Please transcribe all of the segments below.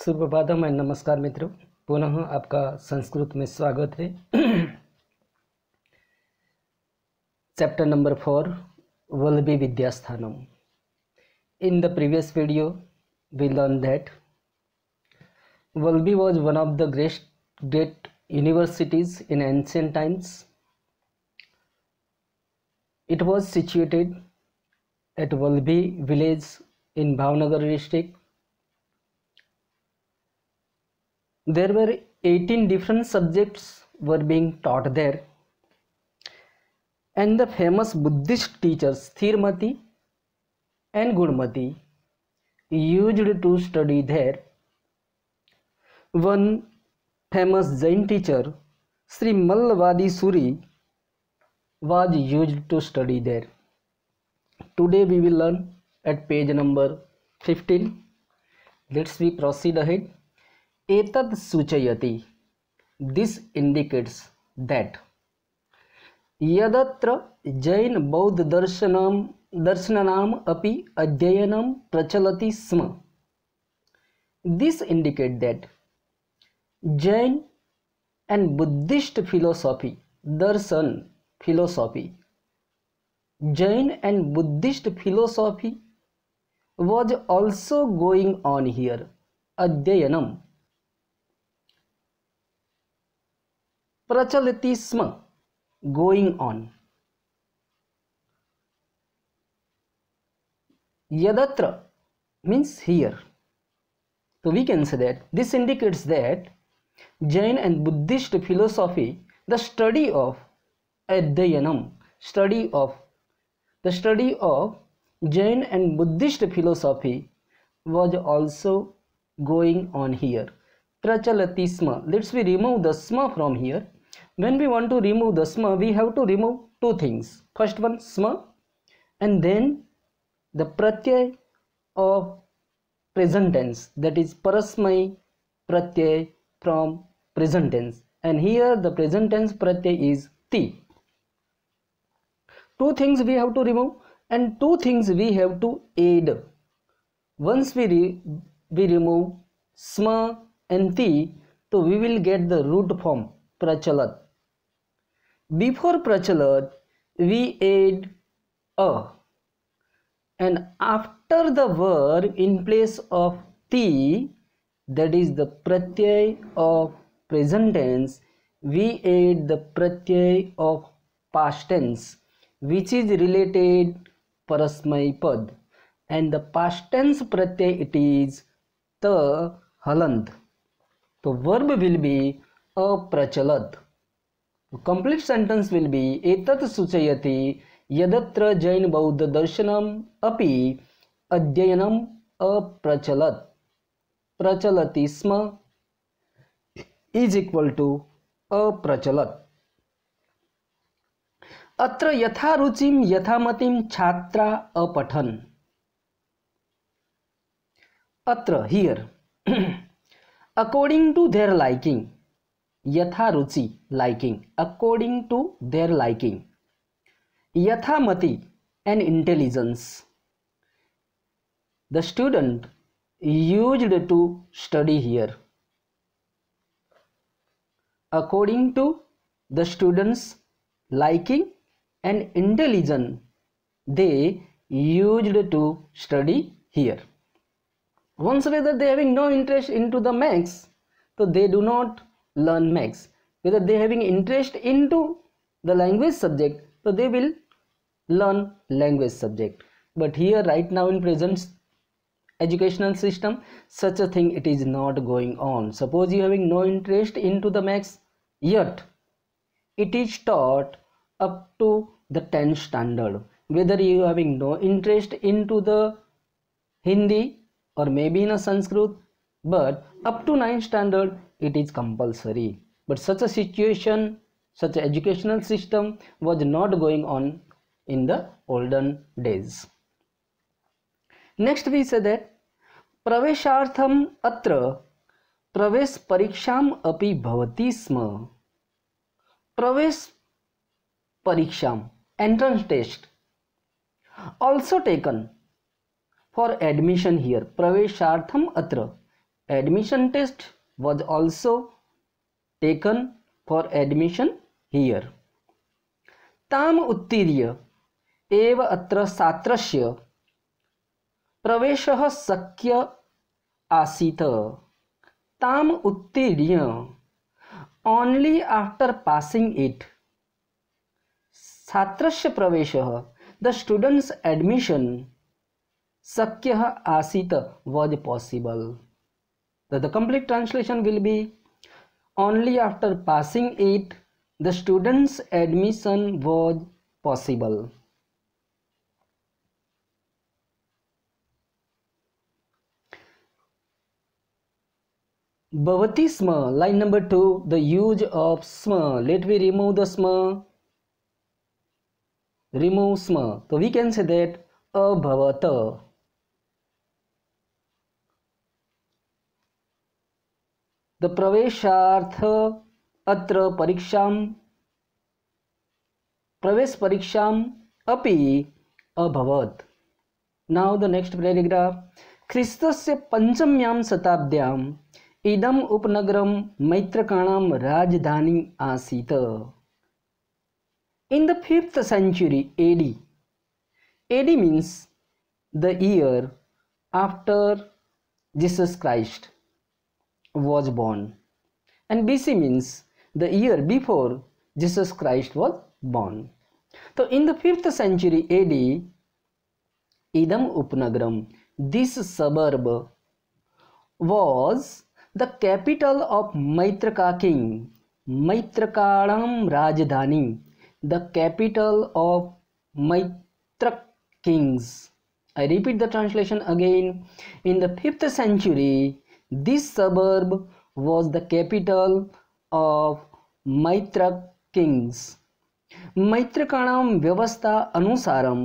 Suprabhatam and नमस्कार मित्रों, पुनः आपका संस्कृत में स्वागत है। Chapter number 4 Vallabhi Vidyasthanam. In the previous video we learned that Valbi was one of the great universities in ancient times. It was situated at Valbi village in Bhavnagar district. There were 18 different subjects were being taught there, and the famous Buddhist teachers Thirmati and Gurmati used to study there. One famous Jain teacher, Sri Mallavadi Suri, was used to study there. Today we will learn at page number 15. Let's we proceed ahead. Etat suchayati. This indicates that यदत्र जैन बौद्ध दर्शनानाम अपि अध्ययनम प्रचलति स्म. This indicate that Jain and Buddhist philosophy, darshan philosophy, Jain and Buddhist philosophy was also going on here. Adhyayanam प्रचलति स्म, going on. Yadatra means here. So we can say that this indicates that Jain and Buddhist philosophy, the study of Adhyayanam, the study of Jain and Buddhist philosophy was also going on here. Prachalati sma. Let's we remove the sma from here. When we want to remove the sma, we have to remove two things. First one sma, and then the pratyay of present tense, that is parasmay pratyay from present tense, and here the present tense pratyay is ti. Two things we have to remove and two things we have to add. Once we remove sma and ti, so we will get the root form prachalat. Before prachalat we add a, and after the verb in place of ti, that is the pratyay of present tense, we add the pratyay of past tense, which is related parasmay pad, and the past tense pratyay it is ta halant. So verb will be aprachalat. Complete sentence will be etat suchayati yadatra jain bauddha darshanam api adhyayanam aprachalat. Prachalati sma is equal to aprachalat. Atra yatha ruchim yathamatim chhatra apathan. Atra here according to their liking, yatha ruchi liking, according to their liking, yathamati and intelligence, the student used to study here. According to the students liking and intelligence, they used to study here. Once whether they having no interest into the maths, so they do not learn maths. Whether they having interest into the language subject, so they will learn language subject. But here right now in present educational system, such a thing it is not going on. Suppose you having no interest into the maths, yet it is taught up to the 10th standard. Whether you having no interest into the Hindi or maybe in a Sanskrit, but up to 9th standard it is compulsory. But such a situation, such an educational system was not going on in the olden days. Next we say that praveshartham atra pravesh pariksham api bhavati sma. Pravesh pariksham, entrance test, also taken for admission here. Praveshartham atra, admission test was also taken for admission here. ताम उत्तीर्य एव अत्र छात्रस्य प्रवेशः शक्य आसीत्. ताम उत्तीर्य only after passing it. छात्रस्य प्रवेशः, the student's admission, शक्यः आसीत् was possible. The complete translation will be only after passing it the student's admission was possible. Bhavati sma, line number 2, the use of sma. Let me remove the sma. Remove sma. So we can say that abhavata. The praveshartha atra pariksham, pravesh pariksham api abhavat. Now the next paragraph. ख्रीस्तस्य पंचम्यां शताब्द्याम् इदम उपनगरम मैत्रकाणां राजधानी आसीत्. In the 5th century AD, AD means the year after Jesus Christ was born, and BC means the year before Jesus Christ was born. So in the 5th century AD, Idam Upnagaram, this suburb was the capital of Maitraka king, Maitrakalam Rajdhani, the capital of Maitrak kings. I repeat the translation again. In the 5th century, this suburb was the capital of Maitrak kings. Maitrakanam व्यवस्था अनुसारम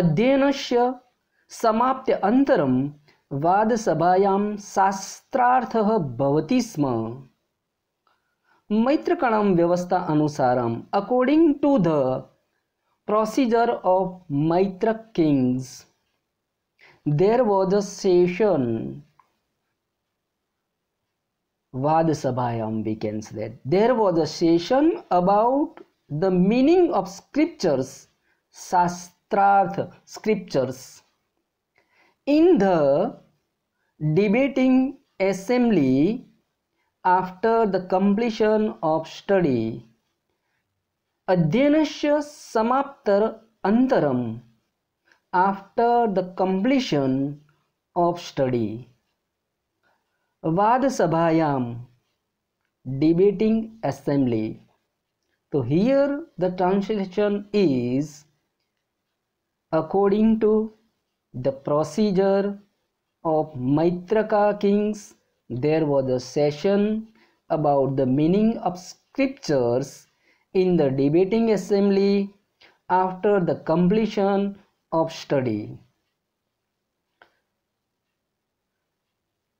अध्ययनस्य समाप्ति अनन्तरं वादसभायां शास्त्रार्थः भवति स्म. मैत्रकाणां व्यवस्था अनुसारम, according to the procedure of Maitrak kings, there was a session. Vadasabhayam, we can say that there was a session about the meaning of scriptures, Shastrarth, scriptures. In the debating assembly, after the completion of study, Adhyanasya Samaptar Antaram, after the completion of study, Vadasabhayam, debating assembly. So here the translation is according to the procedure of Maitraka kings, there was a session about the meaning of scriptures in the debating assembly after the completion of study.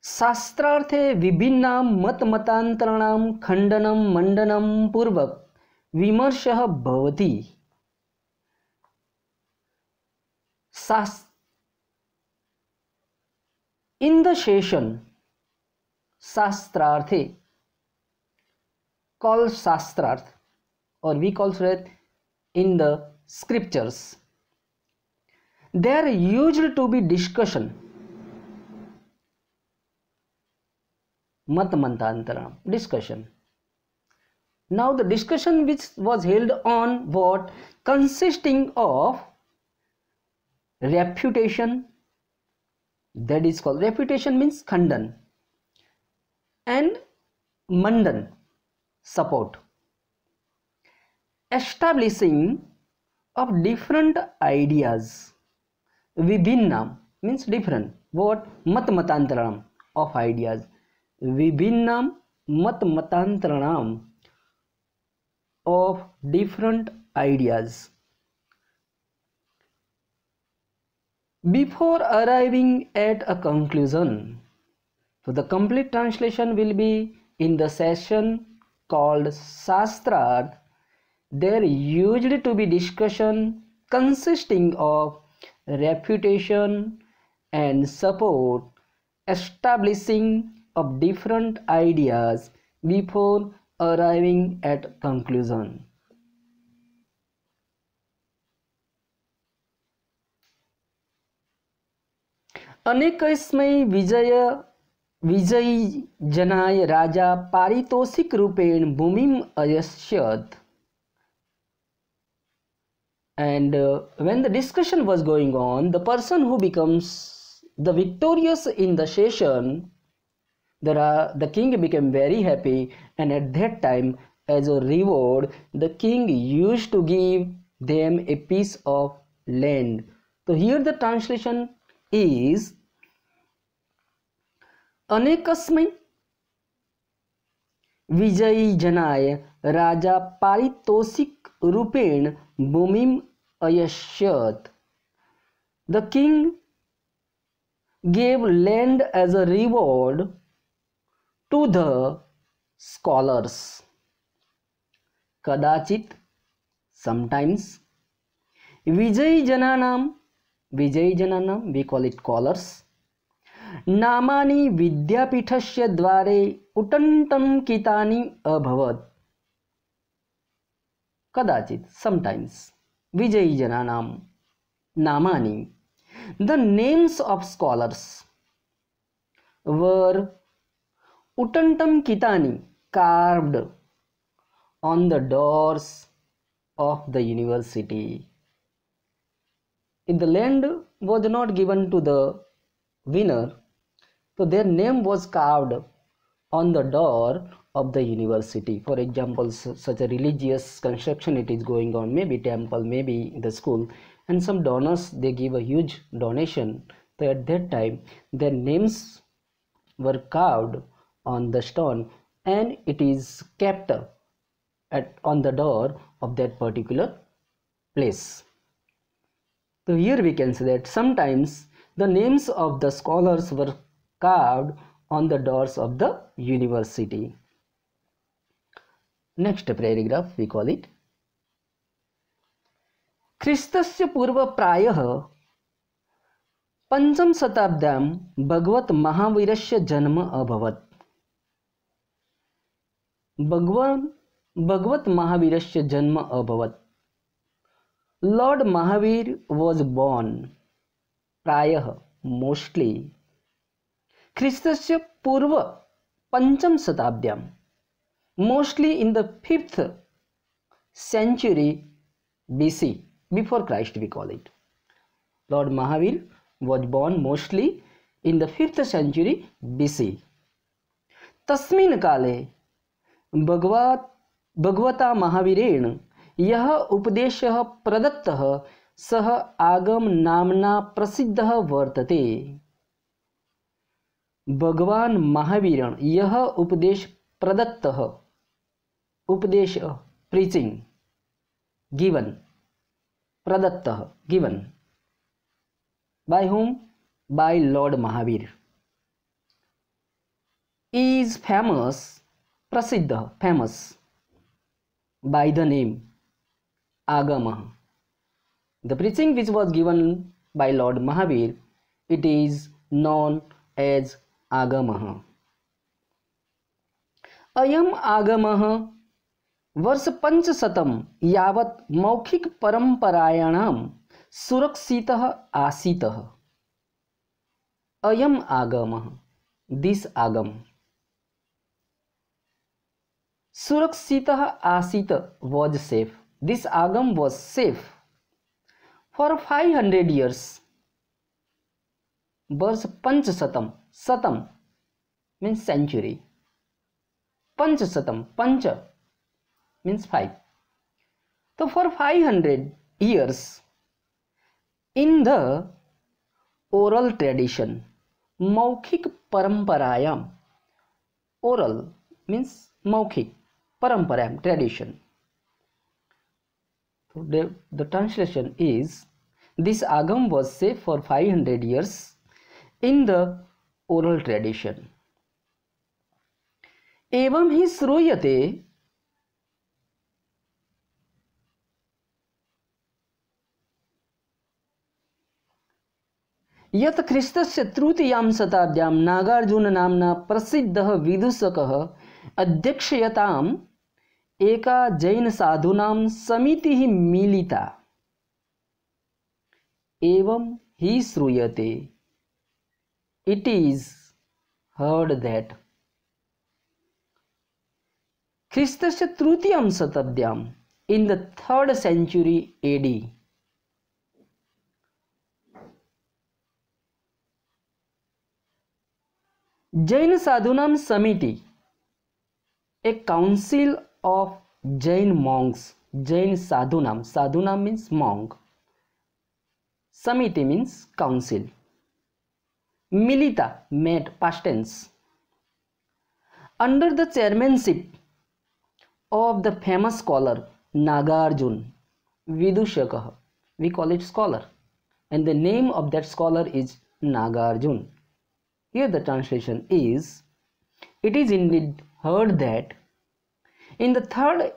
शास्त्रार्थे विभिन्नां मतमतांतराणां खंडनं मंडनं पूर्वक विमर्शः भवति. In the session, शास्त्रार्थे, called शास्त्रार्थ, or we call it in the scriptures, there used to be discussion, matmantantara, discussion. Now the discussion which was held on what? Consisting of refutation, that is called, refutation means khandan, and mandan, support, establishing of different ideas. Vibhinnam means different, what? Matmatantaranam, of ideas. Vibhinnam matmatantaranam, of different ideas. Before arriving at a conclusion. So the complete translation will be, in the session called Shastrarth, there used to be discussion consisting of refutation and support establishing of different ideas before arriving at conclusion. अनेकस्मै विजयी जनाय राजा पारितोषिक रूपेण भूमिम अयस्यत. And when the discussion was going on, the person who becomes the victorious in the session, the king became very happy, and at that time, as a reward, the king used to give them a piece of land. So here the translation is अनेकस्मै विजयी जनाय राजा पारितोषिक रूपेण भूमिम अयस्यत. The king gave land as a reward to the scholars. कदाचित, sometimes. विजयी जनानाम, we call it scholars. नामानि विद्यापीठस्य द्वारे उटंकितानि अभवत्. कदाचित, sometimes. विजयी जनानाम नामानि, the names of scholars were utantamkitani, carved on the doors of the university. If the land was not given to the winner, so their name was carved on the door of the university. For example, such a religious construction it is going on, maybe temple, maybe the school, and some donors, they give a huge donation. So at that time their names were carved on the stone, and it is kept on the door of that particular place. So here we can say that sometimes the names of the scholars were carved on the doors of the university. Next paragraph we call it ख्रीस्तस्य पूर्व प्रायः पंचम शताब्द्यां भगवत महावीरस्य जन्म अभवत्. भगवत महावीरस्य जन्म अभवत्. Lord Mahavir was born प्रायः, mostly, ख्रीस्तस्य पूर्व पंचम शताब्द्यां, mostly in the 5th century BC, before Christ we call it. Lord Mahavir was born mostly in the 5th century BC. तस्मिन् काले भगवता महावीरेण यः उपदेशः प्रदत्तः सः आगम नाम्ना प्रसिद्धः वर्तते. भगवान महावीरेण यः उपदेश प्रदत्तः, उपदेश preaching, given, प्रदत्तः given, by whom? By Lord Mahavir, is famous, prasiddha, famous, by the name Agama. The preaching which was given by Lord Mahavir, it is known as Agama. अयम आगमः वर्ष 500 यावत् मौखिक परंपरायाणां सुरक्षितः आसीतः. अयम आगमः, this आगम, सुरक्षितः आसीत was safe. This agam was safe for 500 years. वर्ष 500, शतम means century, 500, punch means 5. So for 500 years in the oral tradition, मौखिक परंपरायाम, oral means मौखिक, paramparam, tradition. So the translation is, this agam was safe for 500 years in the oral tradition. एवं ही श्रूयते यत् ख्रीस्तस्य तृतीयां शताब्द्यां नागार्जुन नाम्ना प्रसिद्धः विदूषकः अध्यक्षयताम् एका जैन साधूनां समितिः मिलिता एवं हि श्रूयते it is heard that ख्रीस्तस्य तृतीयां शताब्द्यां in the 3rd century AD Jain Sadhunam Samiti, a council of Jain monks, Jain Sadhunam, Sadhunam means monk, Samiti means council, Milita, met, past tense, under the chairmanship of the famous scholar Nagarjuna, Vidushakah, we call it scholar, and the name of that scholar is Nagarjuna. Here the translation is, it is indeed heard that in the 3rd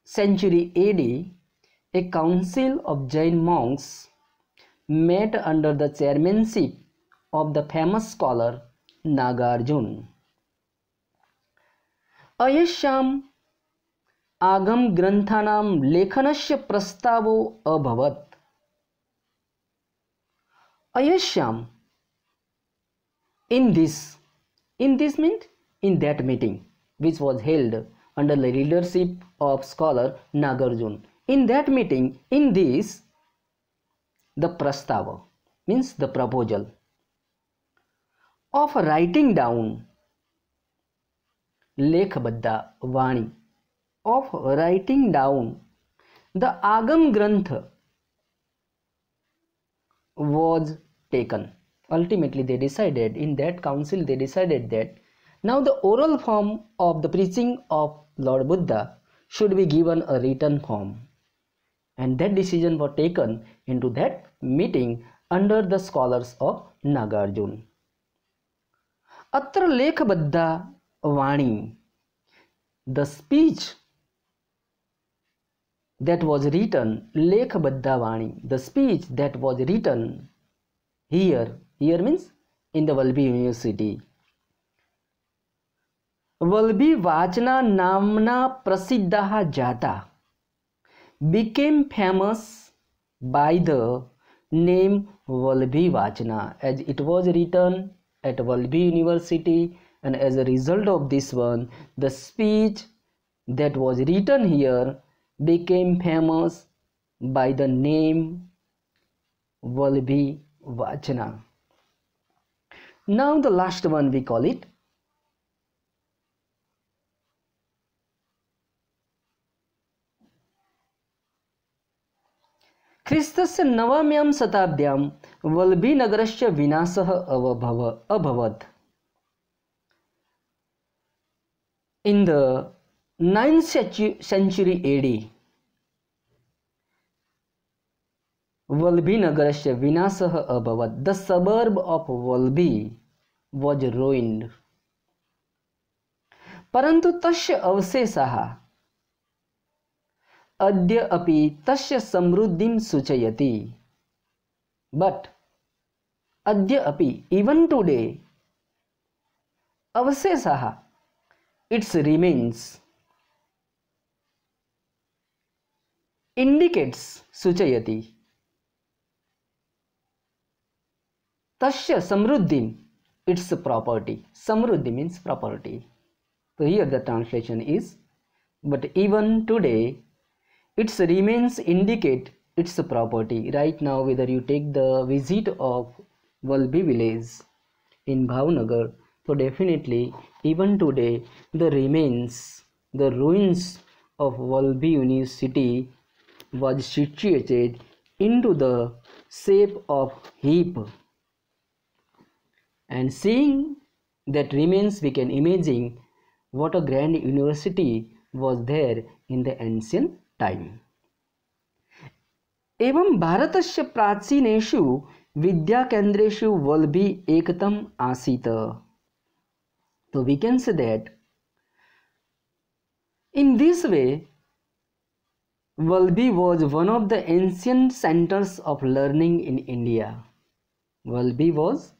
century AD, a council of Jain monks met under the chairmanship of the famous scholar Nagarjuna. अयस्याम् आगम ग्रंथानां लेखनस्य प्रस्तावो अभवत्. अयस्याम्, in this means in that meeting which was held under the leadership of scholar Nagarjuna. In that meeting, in this, the prastava means the proposal of writing down Lekhbadda Vani, of writing down the Agam Grantha was taken. Ultimately, they decided, in that council, they decided that now the oral form of the preaching of Lord Buddha should be given a written form. And that decision was taken into that meeting under the scholars of Nagarjuna. Atra Lekhbadda Vani, the speech that was written, Lekhbadda Vani, the speech that was written here means in the Valbhi University. Valbhi Vachana Namna Prasiddha Jata became famous by the name Valbhi Vachana, as it was written at Valbhi University, and as a result of this one, the speech that was written here became famous by the name Valbhi Vachana. Now the last one we call it ख्रीस्तस्य नवम्यां शताब्द्यां वल्भी-नगरस्य विनाशः अभवत्. In the 9th century AD, Valbhi-nagarasya vinasah abhavat. The suburb of Valbhi was ruined. Parantu tasya avsesaha adya api tasya samruddhim suchayati. But adya api, even today, avsesaha, its remains, indicates suchayati. Tasya samruddhim, its property. Samruddhi means property. So here the translation is, but even today its remains indicate its property. Right now, whether you take the visit of Valbhi village in Bhavnagar, so definitely even today the remains, the ruins of Valbhi University was situated into the shape of heap. And seeing that remains, we can imagine what a grand university was there in the ancient time. एवं भारतस्य प्राचीनेषु विद्याकेन्द्रेषु वल्भी एकतम आसीत्. So we can say that in this way Valbhi was one of the ancient centers of learning in India. Valbi was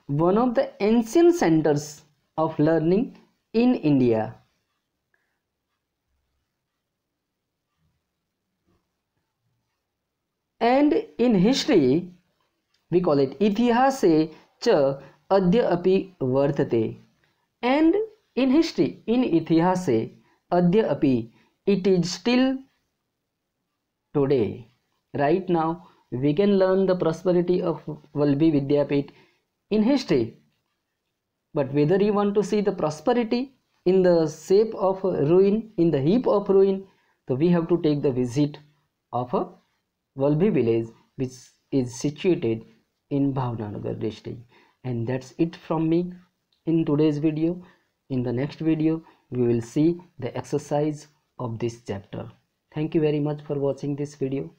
one of the ancient centers of learning in India. And in history, we call it Itihase cha adya api vartate. And in history, in Itihase adya api, it is still today. Right now, we can learn the prosperity of Valbi Vidyapit in history. But whether you want to see the prosperity in the shape of a ruin, in the heap of ruin, so we have to take the visit of a Valbi village which is situated in Bhavnagar district. And that's it from me in today's video. In the next video, we will see the exercise of this chapter. Thank you very much for watching this video.